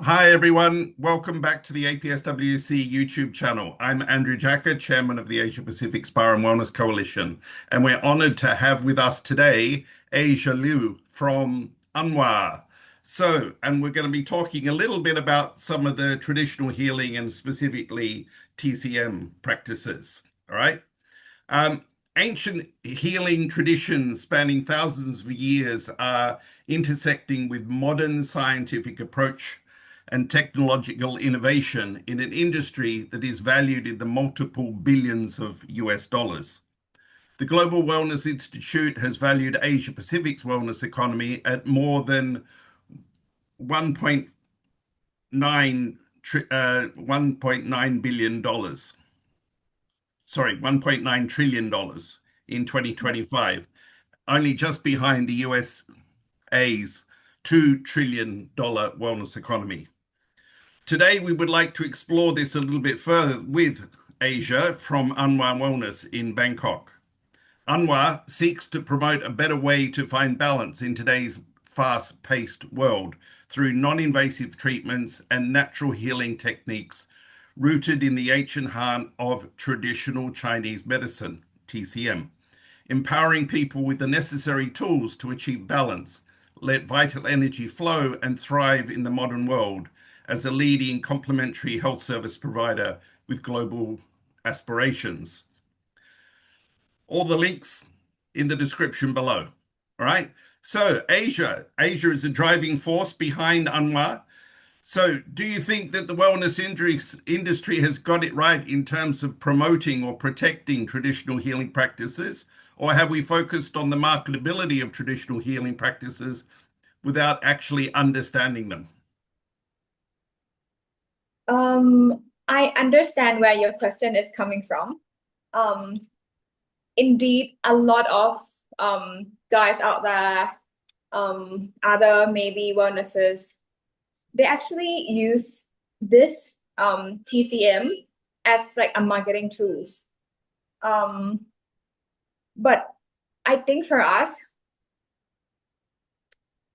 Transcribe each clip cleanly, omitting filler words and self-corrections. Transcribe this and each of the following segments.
Hi, everyone. Welcome back to the APSWC YouTube channel. I'm Andrew Jacker, Chairman of the Asia Pacific Spa and Wellness Coalition, and we're honored to have with us today Asia Liu from UNWA. And we're going to be talking a little bit about some of the traditional healing and specifically TCM practices. All right. Um, Ancient healing traditions spanning thousands of years are intersecting with modern scientific approach and technological innovation in an industry that is valued in the multiple billions of US dollars. The Global Wellness Institute has valued Asia Pacific's wellness economy at more than 1.9 billion dollars. Sorry, $1.9 trillion in 2025, only just behind the USA's $2 trillion wellness economy. Today, we would like to explore this a little bit further with Asia from UNWA Wellness in Bangkok. UNWA seeks to promote a better way to find balance in today's fast-paced world through non-invasive treatments and natural healing techniques rooted in the ancient heart of traditional Chinese medicine, TCM, empowering people with the necessary tools to achieve balance, let vital energy flow, and thrive in the modern world as a leading complementary health service provider with global aspirations. All the links in the description below. All right. So Asia is a driving force behind UNWA. So do you think that the wellness industry has got it right in terms of promoting or protecting traditional healing practices? Or have we focused on the marketability of traditional healing practices without actually understanding them? I understand where your question is coming from. Indeed, a lot of guys out there, other maybe wellnesses, they actually use this TCM as like a marketing tools. But I think for us,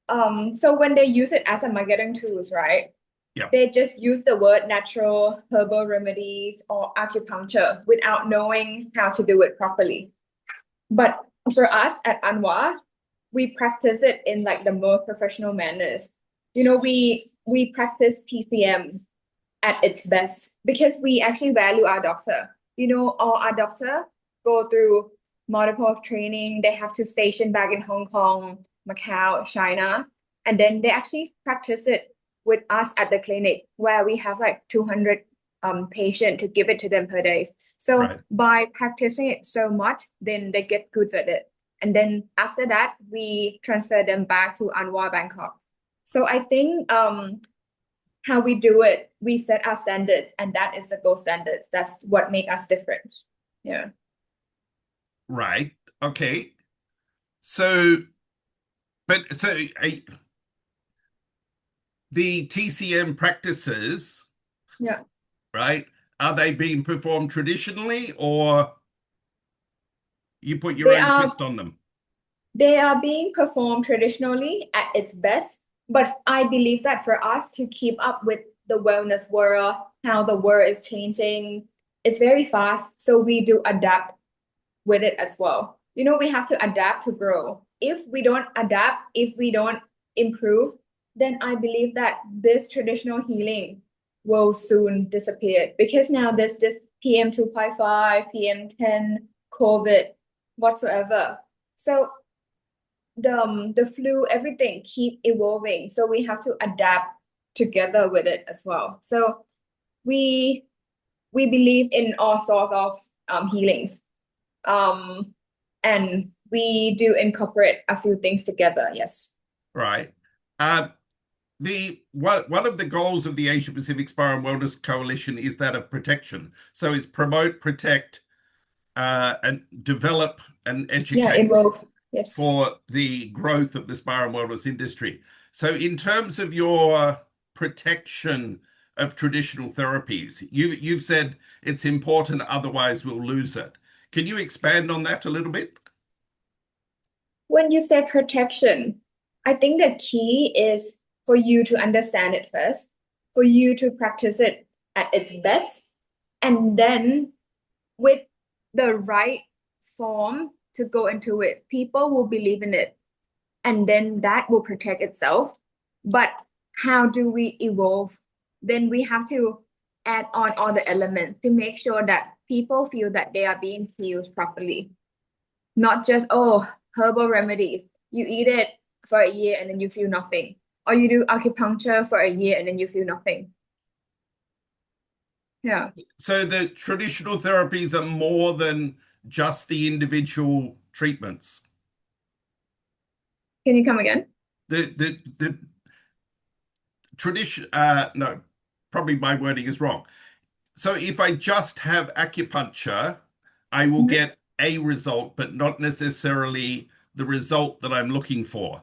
so when they use it as a marketing tools, right? Yeah. They just use the word natural herbal remedies or acupuncture without knowing how to do it properly. But for us at UNWA, we practice it in like the most professional manners. We practice TCM at its best because we actually value our doctor. All our doctor go through multiple training. They have to station back in Hong Kong, Macau, China, and then they actually practice it with us at the clinic where we have like 200 patients to give it to them per day. So Right. by practicing it so much, then they get good at it. And then after that, we transfer them back to UNWA Bangkok. So I think how we do it, we set our standards, and that is the gold standards. That's what make us different. Yeah. Right. Okay. So, the TCM practices, Yeah. right? Are they being performed traditionally or you put your They own are twist on them? they are being performed traditionally at its best, but I believe that for us to keep up with the wellness world, how the world is changing, it's very fast. So we do adapt with it as well. We have to adapt to grow. If we don't adapt, if we don't improve, then I believe that this traditional healing will soon disappear because now there's this PM 2.5, PM 10, COVID, whatsoever. So the flu, everything keep evolving. So we have to adapt together with it as well. So we we believe in all sorts of healings. And we do incorporate a few things together, yes. Right. Uh, one of the goals of the Asia Pacific Spa and Wellness Coalition is that of protection. So it's promote, protect, and develop and Yeah, educate evolve. Yes. for the growth of the spa and wellness industry. So in terms of your protection of traditional therapies, you've said it's important, otherwise we'll lose it. Can you expand on that a little bit? When you say protection, I think the key is for you to understand it first. for you to practice it at its best. And then with the right form to go into it, people will believe in it. And then that will protect itself. But how do we evolve? Then we have to add on all the elements to make sure that people feel that they are being healed properly. Not just, oh, herbal remedies. You eat it for a year and then you feel nothing. Or you do acupuncture for a year and then you feel nothing. Yeah. So the traditional therapies are more than just the individual treatments. Can you come again? The tradition, no, probably my wording is wrong. So if I just have acupuncture, I will get a result, but not necessarily the result that I'm looking for,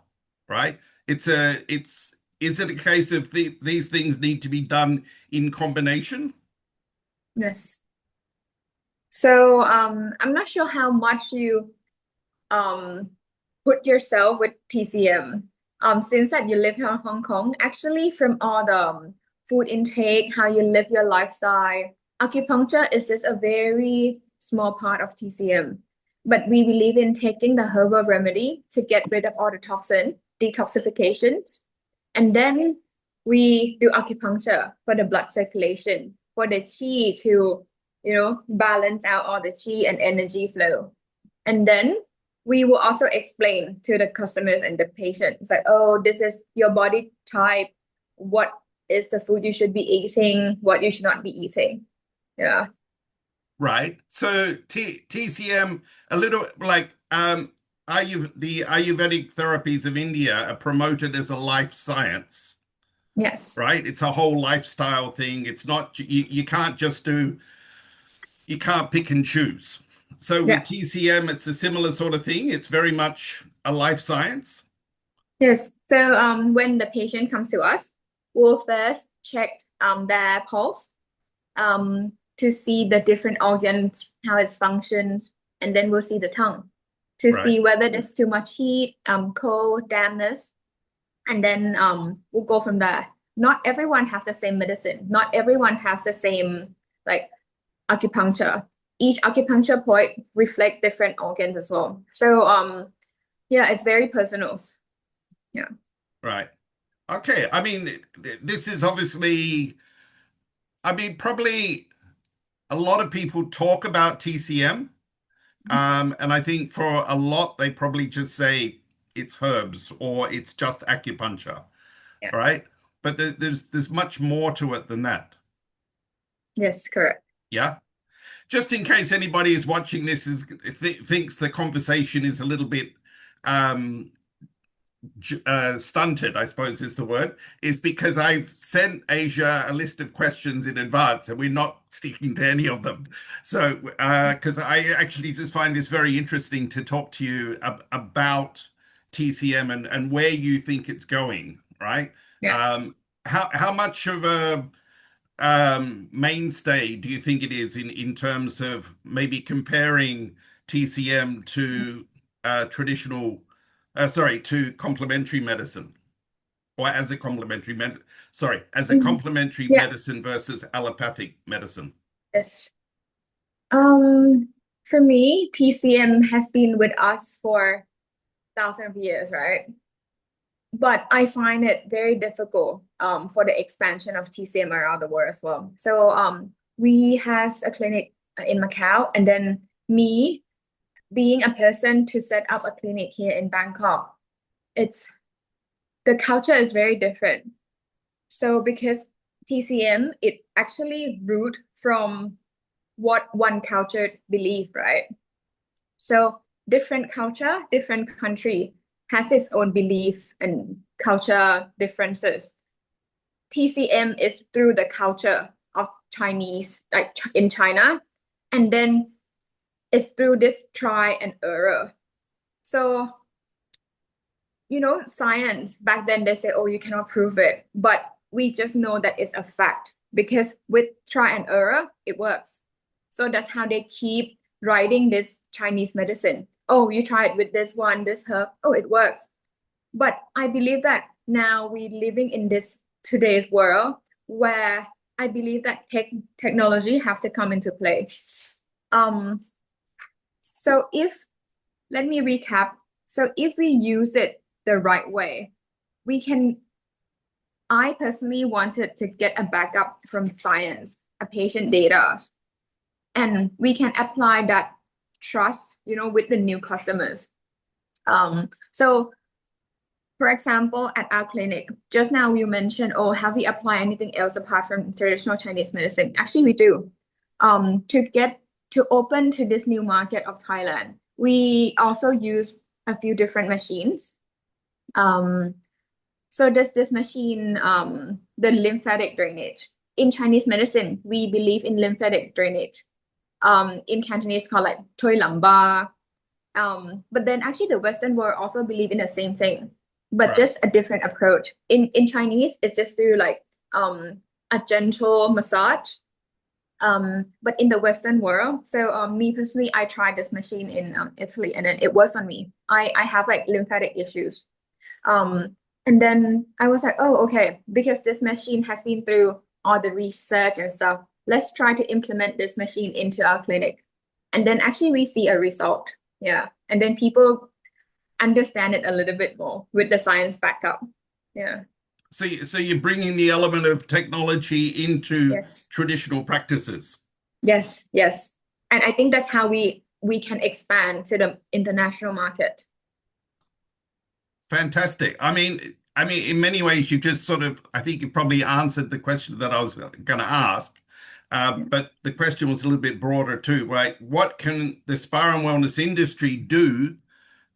right? Is it a case of these things need to be done in combination? Yes. So I'm not sure how much you um put yourself with TCM. Since that you live here in Hong Kong, actually from all the food intake, how you live your lifestyle, acupuncture is just a very small part of TCM. But we believe in taking the herbal remedy to get rid of all the toxin, detoxifications. And then we do acupuncture for the blood circulation, for the qi to, balance out all the qi and energy flow. And then we will also explain to the customers and the patients like, oh, this is your body type. What is the food you should be eating? What you should not be eating. Yeah. Right. So TCM, a little like the Ayurvedic therapies of India are promoted as a life science, Yes. right? It's a whole lifestyle thing. It's not you can't just do you can't pick and choose. So with Yeah. TCM, it's a similar sort of thing. It's very much a life science. Yes. So when the patient comes to us, we'll first check their pulse to see the different organs, how it functions, and then we'll see the tongue to Right. see whether there's too much heat, cold, dampness, and then we'll go from there. Not everyone has the same medicine. Not everyone has the same like acupuncture. Each acupuncture point reflect different organs as well. So yeah, it's very personal. Yeah. Right. Okay. I mean, this is obviously, I mean, probably a lot of people talk about TCM. And I think for a lot, they probably just say it's herbs or it's just acupuncture, Yeah. right? But there's much more to it than that. Yes, correct. Yeah. Just in case anybody is watching this thinks the conversation is a little bit um, stunted, I suppose is the word, is because I've sent Asia a list of questions in advance and we're not sticking to any of them. So, because I actually just find this very interesting to talk to you about TCM and where you think it's going, right? Yeah. How much of a mainstay do you think it is in terms of maybe comparing TCM to traditional to complementary medicine or as a complementary as a Mhm. complementary Yeah. medicine versus allopathic medicine? Yes. Um, for me, TCM has been with us for thousands of years, right? But I find it very difficult for the expansion of TCM around the world as well. So we has a clinic in Macau, and then me being a person to set up a clinic here in Bangkok, it's the culture is very different. So because TCM, it actually root from what one culture believe, right? So different culture, different country has its own belief and culture differences. TCM is through the culture of Chinese, like in China, and then it's through this try and error. So, science back then they say, oh, you cannot prove it, but we just know that it's a fact because with try and error, it works. So that's how they keep writing this Chinese medicine. Oh, you try it with this one, this herb. Oh, it works. But I believe that now we living in this today's world, where I believe that technology have to come into play. Um, so let me recap. So if we use it the right way, I personally wanted to get a backup from science, a patient data, and we can apply that trust, with the new customers. So for example, at our clinic, just now you mentioned, oh, have we applied anything else apart from traditional Chinese medicine? Actually, we do. To open to this new market of Thailand, we also use a few different machines. So this machine, the lymphatic drainage. In Chinese medicine, we believe in lymphatic drainage. In Cantonese, called like Toi Lamba. But then actually the Western world also believe in the same thing, but Right. just a different approach. In Chinese, it's just through like a gentle massage. But in the Western world, so me personally, I tried this machine in Italy, and then it works on me. I have like lymphatic issues. And then I was like, oh, okay, because this machine has been through all the research and stuff, let's try to implement this machine into our clinic. And then actually we see a result. Yeah. And then people understand it a little bit more with the science backup. Yeah. So you're bringing the element of technology into Yes. traditional practices. Yes. Yes. And I think that's how we can expand to the international market. Fantastic. I mean, in many ways, you just sort of, I think you probably answered the question that I was going to ask. But the question was a little bit broader too, right? What can the spa and wellness industry do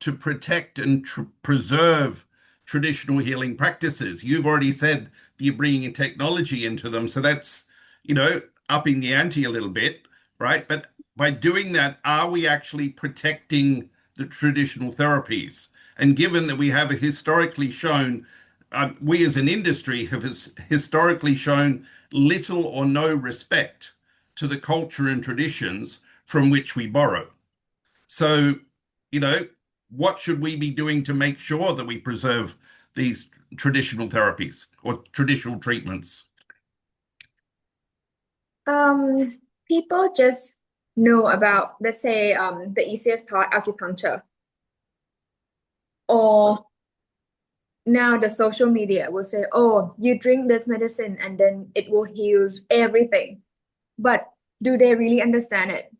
to protect and preserve traditional healing practices? You've already said that you're bringing in technology into them, so that's, upping the ante a little bit, right? But by doing that, are we actually protecting the traditional therapies? And given that we have historically shown, we as an industry have historically shown little or no respect to the culture and traditions from which we borrow. So, you know, what should we be doing to make sure that we preserve these traditional therapies or traditional treatments? Um, People just know about, let's say, the easiest part, acupuncture, or now the social media will say, oh, you drink this medicine and then it will heal everything. But do they really understand it?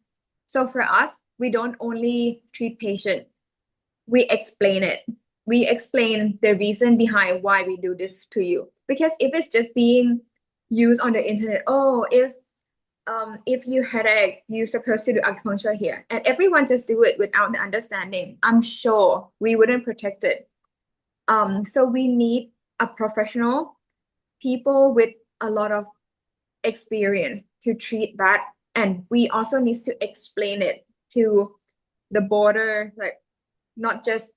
So for us, we don't only treat patient, we explain it. We explain the reason behind why we do this to you. Because if it's just being used on the internet, oh, if you headache, you're supposed to do acupuncture here, and everyone just do it without the understanding, I'm sure we wouldn't protect it. So we need a professional, people with a lot of experience to treat that, and we also need to explain it to the border, like not just,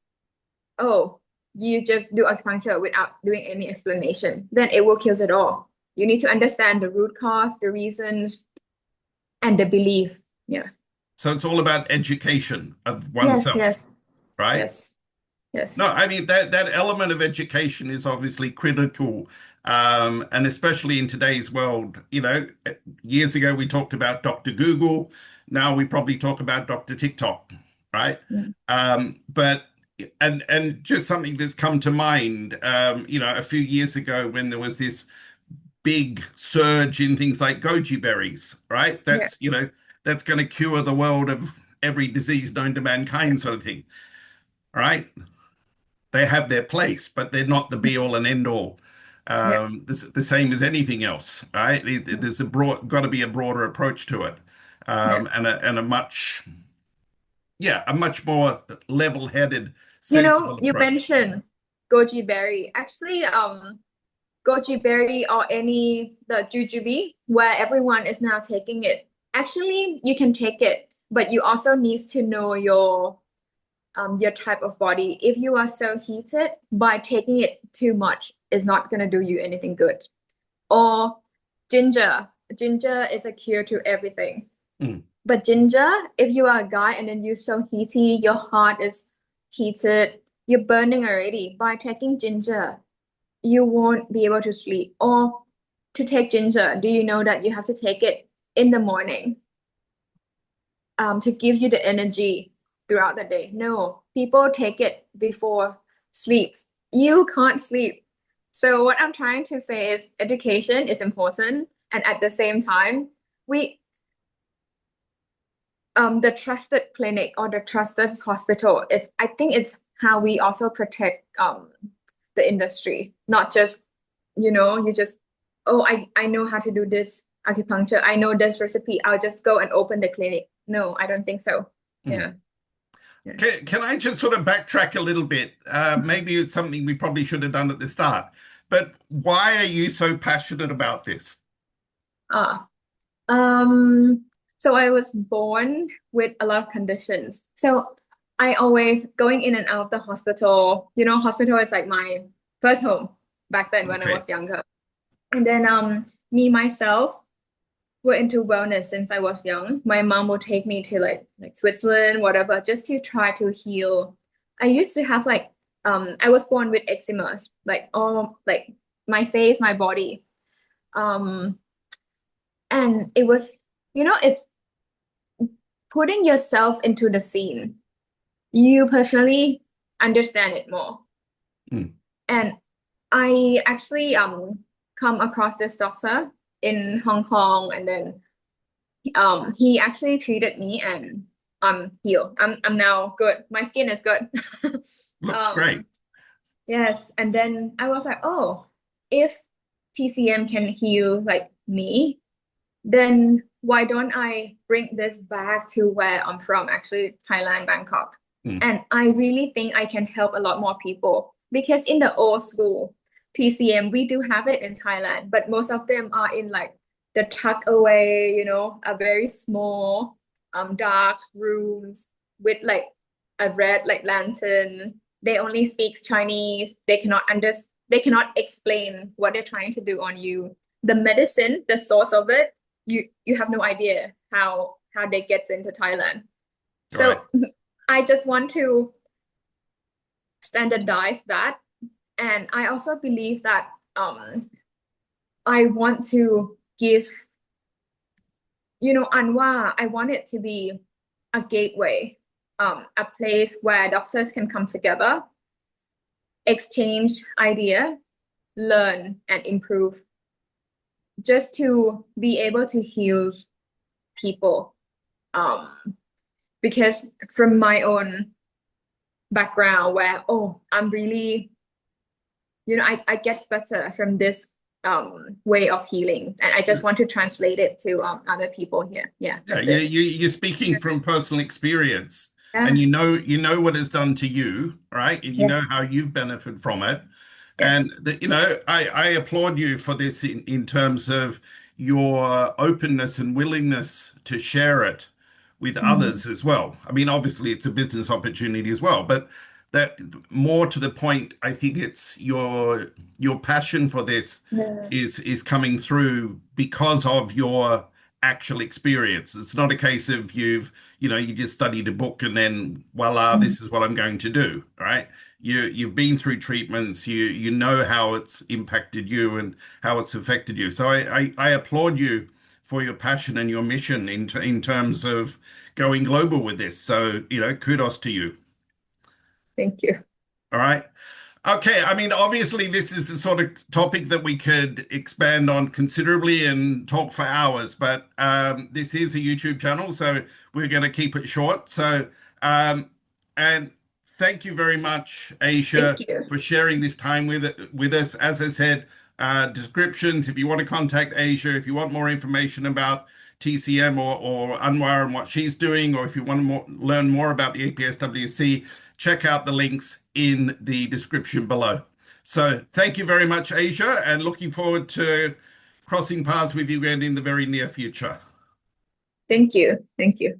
oh, you just do acupuncture without doing any explanation, then it will kill it all. You need to understand the root cause, the reasons, and the belief. Yeah. So it's all about education of Yes, oneself, yes, right? yes, yes. No, I mean that element of education is obviously critical, and especially in today's world. Years ago we talked about Dr. Google. Now we probably talk about Dr. TikTok, right? Mm. But and just something that's come to mind, a few years ago when there was this big surge in things like goji berries, right? Yeah, That's going to cure the world of every disease known to mankind, sort of thing, right? They have their place, but they're not the be all and end all. yeah, The same as anything else, right? There's got to be a broader approach to it, yeah. and a much more level-headed, sensible You approach. mentioned goji berry. Actually, goji berry or any the jujube, where everyone is now taking it. Actually, you can take it, but you also need to know your type of body. If you are so heated, by taking it too much is not gonna do you anything good. Or ginger. Ginger is a cure to everything. Mm. But ginger, if you are a guy and then you're so heaty, your heart is heated, you're burning already. By taking ginger, you won't be able to sleep. Or to take ginger, do you know that you have to take it in the morning to give you the energy throughout the day? No, people take it before sleep. You can't sleep. So what I'm trying to say is education is important, and at the same time, we the trusted clinic or the trusted hospital is, I think it's how we also protect the industry, not just, you just, oh, I know how to do this acupuncture, I know this recipe, I'll just go and open the clinic. No, I don't think so. Mm. Yeah. Yeah. Can I just sort of backtrack a little bit? Maybe it's something we probably should have done at the start, but why are you so passionate about this? Ah, so I was born with a lot of conditions. So I always going in and out of the hospital. Hospital is like my first home back then when I Okay. was younger. And then me myself were into wellness since I was young. My mom would take me to like Switzerland, whatever, just to try to heal. I used to have I was born with eczema, like all like my face, my body. Um and it was, it's putting yourself into the scene. You personally understand it more. Mm. And I actually come across this doctor in Hong Kong, and then he actually treated me, and I'm healed. I'm now good. My skin is good. Looks great. Um, yes, and then I was like, oh, if TCM can heal like me, then why don't I bring this back to where I'm from, actually, Thailand, Bangkok. Mm. And I really think I can help a lot more people because in the old school TCM, we do have it in Thailand, but most of them are in like the tuck away, a very small, dark rooms with like a red like lantern. They only speak Chinese. They cannot explain what they're trying to do on you. The medicine, the source of it, you have no idea how they get into Thailand. Right. So I just want to standardize that. And I also believe that I want to give, UNWA, I want it to be a gateway, a place where doctors can come together, exchange idea, learn and improve, just to be able to heal people. Because from my own background where, oh, I'm really, I get better from this way of healing, and I just want to translate it to other people here. Yeah, Yeah, that's it. you're speaking from personal experience, and Yeah. you know what it's done to you, right? And you know Yes. how you benefit from it. And Yes. I applaud you for this in terms of your openness and willingness to share it with Mhm. others as well. I mean, obviously it's a business opportunity as well, but that more to the point, I think it's your passion for this Yeah. is coming through because of your actual experience. It's not a case of you just studied a book and then voila, Mhm. this is what I'm going to do, right? You've been through treatments, you know how it's impacted you and how it's affected you. So I applaud you for your passion and your mission in terms of going global with this. So, kudos to you. Thank you. All right. Okay, I mean, obviously, this is the sort of topic that we could expand on considerably and talk for hours, but this is a YouTube channel, so we're going to keep it short. So, and thank you very much, Thank Asia, you. for sharing this time with us. As I said, descriptions, if you want to contact Asia, if you want more information about TCM or UNWA and what she's doing, or if you want to learn more about the APSWC, check out the links in the description below. So thank you very much, Asia, and looking forward to crossing paths with you again in the very near future. Thank you. Thank you.